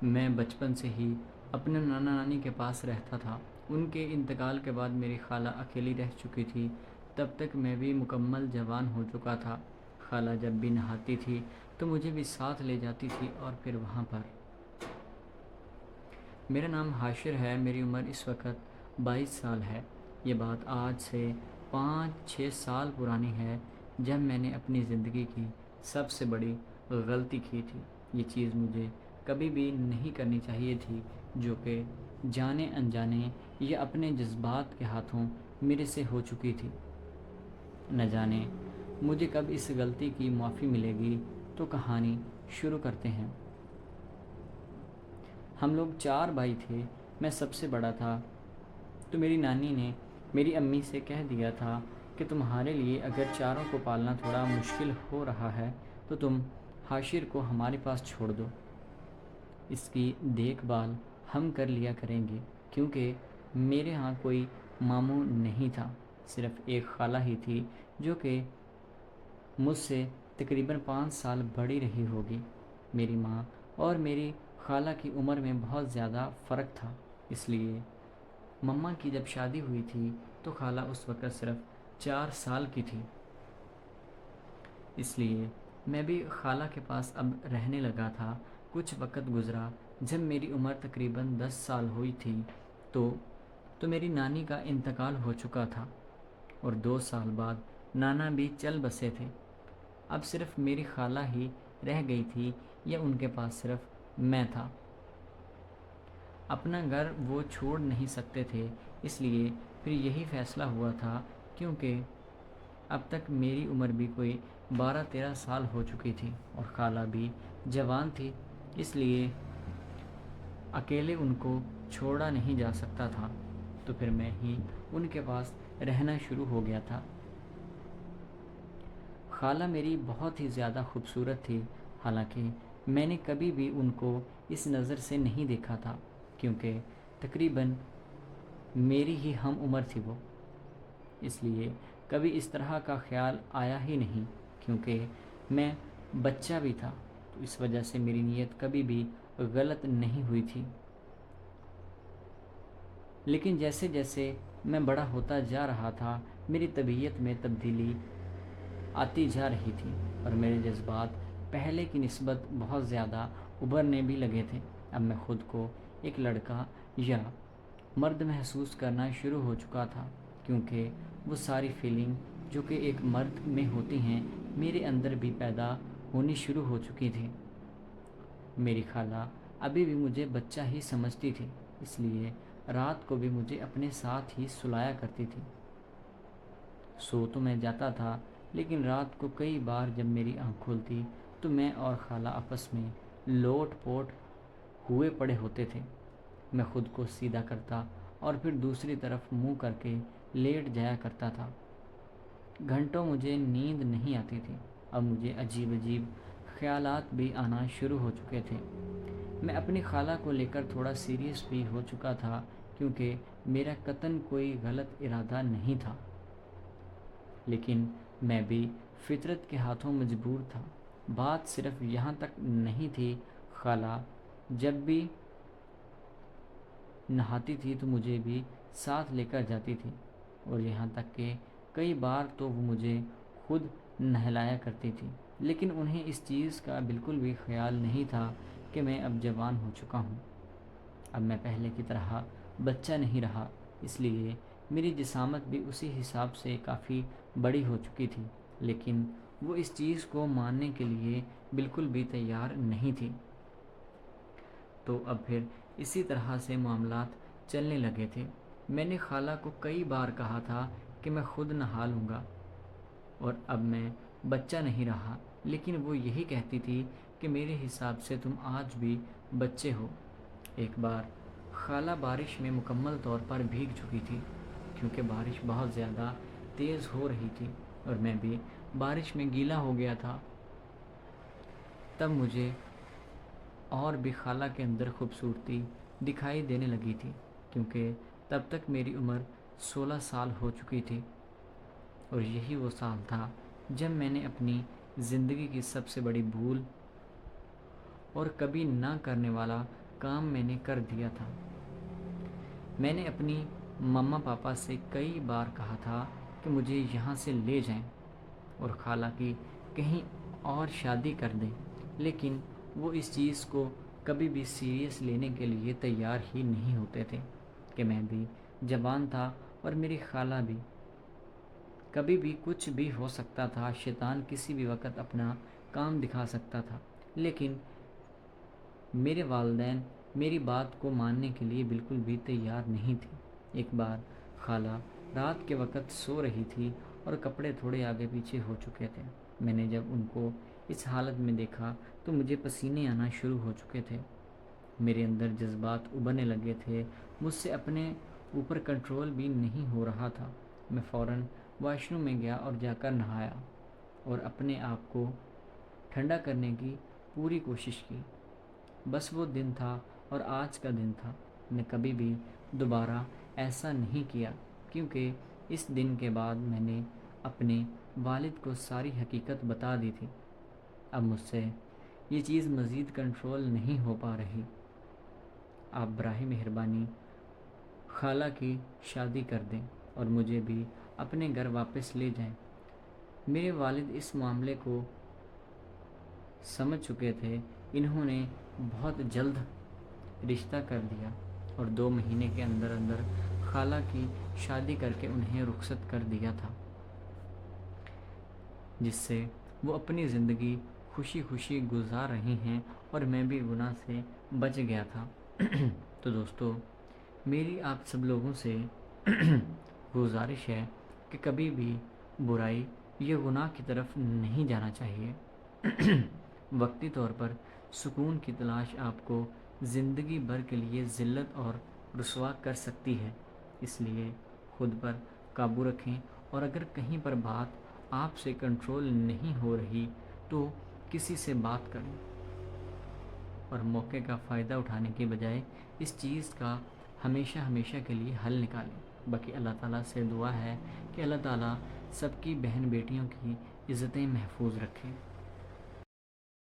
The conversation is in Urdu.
میں بچپن سے ہی اپنے نانا نانی کے پاس رہتا تھا۔ ان کے انتقال کے بعد میری خالہ اکیلی رہ چکی تھی۔ تب تک میں بھی مکمل جوان ہو چکا تھا۔ خالہ جب بھی نہاتی تھی تو مجھے بھی ساتھ لے جاتی تھی اور پھر وہاں پر۔ میرا نام حاشر ہے، میری عمر اس وقت 22 سال ہے۔ یہ بات آج سے 5-6 سال پرانی ہے، جب میں نے اپنی زندگی کی سب سے بڑی غلطی کی تھی۔ یہ چیز مجھے کبھی بھی نہیں کرنی چاہیے تھی، جو کہ جانے انجانے یا اپنے جذبات کے ہاتھوں میرے سے ہو چکی تھی۔ نہ جانے مجھے کب اس غلطی کی معافی ملے گی۔ تو کہانی شروع کرتے ہیں۔ ہم لوگ 4 بھائی تھے، میں سب سے بڑا تھا۔ تو میری نانی نے میری امی سے کہہ دیا تھا کہ تمہارے لیے اگر چاروں کو پالنا تھوڑا مشکل ہو رہا ہے تو تم حاشر کو ہمارے پاس چھوڑ دو، اس کی دیکھ بھال ہم کر لیا کریں گے، کیونکہ میرے ہاں کوئی ماموں نہیں تھا، صرف ایک خالہ ہی تھی جو کہ مجھ سے تقریباً 5 سال بڑی رہی ہوگی۔ میری ماں اور میری خالہ کی عمر میں بہت زیادہ فرق تھا، اس لیے مما کی جب شادی ہوئی تھی تو خالہ اس وقت صرف 4 سال کی تھی۔ اس لیے میں بھی خالہ کے پاس اب رہنے لگا تھا۔ کچھ وقت گزرا، جب میری عمر تقریباً 10 سال ہوئی تھی تو میری نانی کا انتقال ہو چکا تھا، اور 2 سال بعد نانا بھی چل بسے تھے۔ اب صرف میری خالہ ہی رہ گئی تھی، یا ان کے پاس صرف میں تھا۔ اپنا گھر وہ چھوڑ نہیں سکتے تھے، اس لیے پھر یہی فیصلہ ہوا تھا، کیونکہ اب تک میری عمر بھی کوئی 12-13 سال ہو چکی تھی اور خالہ بھی جوان تھی، اس لیے اکیلے ان کو چھوڑا نہیں جا سکتا تھا۔ تو پھر میں ہی ان کے پاس رہنا شروع ہو گیا تھا۔ خالہ میری بہت ہی زیادہ خوبصورت تھی، حالانکہ میں نے کبھی بھی ان کو اس نظر سے نہیں دیکھا تھا، کیونکہ تقریباً میری ہی ہم عمر تھی وہ، اس لیے کبھی اس طرح کا خیال آیا ہی نہیں، کیونکہ میں بچہ بھی تھا، تو اس وجہ سے میری نیت کبھی بھی غلط نہیں ہوئی تھی۔ لیکن جیسے جیسے میں بڑا ہوتا جا رہا تھا، میری طبیعت میں تبدیلی آتی جا رہی تھی، اور میرے جذبات پہلے کی نسبت بہت زیادہ ابھرنے بھی لگے تھے۔ اب میں خود کو ایک لڑکا یا مرد محسوس کرنا شروع ہو چکا تھا، کیونکہ وہ ساری فیلنگ جو کہ ایک مرد میں ہوتی ہیں میرے اندر بھی پیدا ہونی شروع ہو چکی تھی۔ میری خالہ ابھی بھی مجھے بچہ ہی سمجھتی تھی، اس لیے رات کو بھی مجھے اپنے ساتھ ہی سلایا کرتی تھی۔ سو تو میں جاتا تھا، لیکن رات کو کئی بار جب میری آنکھ کھلتی تو میں اور خالہ آپس میں لوٹ پوٹ ہوئے پڑے ہوتے تھے۔ میں خود کو سیدھا کرتا اور پھر دوسری طرف منہ کر کے لیٹ جایا کرتا تھا۔ گھنٹوں مجھے نیند نہیں آتی تھی، اب مجھے عجیب عجیب خیالات بھی آنا شروع ہو چکے تھے۔ میں اپنی خالہ کو لے کر تھوڑا سیریس بھی ہو چکا تھا، کیونکہ میرا قطعاً کوئی غلط ارادہ نہیں تھا، لیکن میں بھی فطرت کے ہاتھوں مجبور تھا۔ بات صرف یہاں تک نہیں تھی، خالہ جب بھی نہاتی تھی تو مجھے بھی ساتھ لے کر جاتی تھی، اور یہاں تک کہ کئی بار تو وہ مجھے خود نہلایا کرتی تھی، لیکن انہیں اس چیز کا بالکل بھی خیال نہیں تھا کہ میں اب جوان ہو چکا ہوں۔ اب میں پہلے کی طرح بچہ نہیں رہا، اس لیے میری جسامت بھی اسی حساب سے کافی بڑی ہو چکی تھی، لیکن وہ اس چیز کو ماننے کے لیے بالکل بھی تیار نہیں تھی۔ تو اب پھر اسی طرح سے معاملات چلنے لگے تھے۔ میں نے خالہ کو کئی بار کہا تھا کہ میں خود نہا لوں گا اور اب میں بچہ نہیں رہا، لیکن وہ یہی کہتی تھی کہ میرے حساب سے تم آج بھی بچے ہو۔ ایک بار خالہ بارش میں مکمل طور پر بھیگ چکی تھی، کیونکہ بارش بہت زیادہ تیز ہو رہی تھی اور میں بھی بارش میں گیلا ہو گیا تھا۔ تب مجھے اور بھی خالہ کے اندر خوبصورتی دکھائی دینے لگی تھی، کیونکہ تب تک میری عمر 16 سال ہو چکی تھی، اور یہی وہ سال تھا جب میں نے اپنی زندگی کی سب سے بڑی بھول اور کبھی نہ کرنے والا کام میں نے کر دیا تھا۔ میں نے اپنی مما پاپا سے کئی بار کہا تھا کہ مجھے یہاں سے لے جائیں اور خالہ کی کہیں اور شادی کر دیں، لیکن وہ اس چیز کو کبھی بھی سیریس لینے کے لیے تیار ہی نہیں ہوتے تھے کہ میں بھی جوان تھا اور میری خالہ بھی۔ کبھی بھی کچھ بھی ہو سکتا تھا، شیطان کسی بھی وقت اپنا کام دکھا سکتا تھا، لیکن میرے والدین میری بات کو ماننے کے لیے بالکل بھی تیار نہیں تھے۔ ایک بار خالہ رات کے وقت سو رہی تھی اور کپڑے تھوڑے آگے پیچھے ہو چکے تھے۔ میں نے جب ان کو اس حالت میں دیکھا تو مجھے پسینے آنا شروع ہو چکے تھے، میرے اندر جذبات ابلنے لگے تھے، مجھ سے اپنے اوپر کنٹرول بھی نہیں ہو رہا تھا۔ میں فوراً واش روم میں گیا اور جا کر نہایا اور اپنے آپ کو ٹھنڈا کرنے کی پوری کوشش کی۔ بس وہ دن تھا اور آج کا دن تھا، میں کبھی بھی دوبارہ ایسا نہیں کیا، کیونکہ اس دن کے بعد میں نے اپنے والد کو ساری حقیقت بتا دی تھی۔ اب مجھ سے یہ چیز مزید کنٹرول نہیں ہو پا رہی۔ آپ براہ مہربانی خالہ کی شادی کر دیں اور مجھے بھی اپنے گھر واپس لے جائیں۔ میرے والد اس معاملے کو سمجھ چکے تھے، انہوں نے بہت جلد رشتہ کر دیا اور 2 مہینے کے اندر اندر خالہ کی شادی کر کے انہیں رخصت کر دیا تھا، جس سے وہ اپنی زندگی خوشی خوشی گزار رہی ہیں اور میں بھی گناہ سے بچ گیا تھا۔ تو دوستو، میری آپ سب لوگوں سے گزارش ہے کہ کبھی بھی برائی یا گناہ کی طرف نہیں جانا چاہیے۔ وقتی طور پر سکون کی تلاش آپ کو زندگی بھر کے لیے ذلت اور رسوا کر سکتی ہے، اس لیے خود پر قابو رکھیں اور اگر کہیں پر بات آپ سے کنٹرول نہیں ہو رہی تو کسی سے بات کریں اور موقع کا فائدہ اٹھانے کے بجائے اس چیز کا ہمیشہ ہمیشہ کے لیے حل نکالیں۔ باقی اللہ تعالیٰ سے دعا ہے کہ اللہ تعالیٰ سب کی بہن بیٹیوں کی عزتیں محفوظ رکھے۔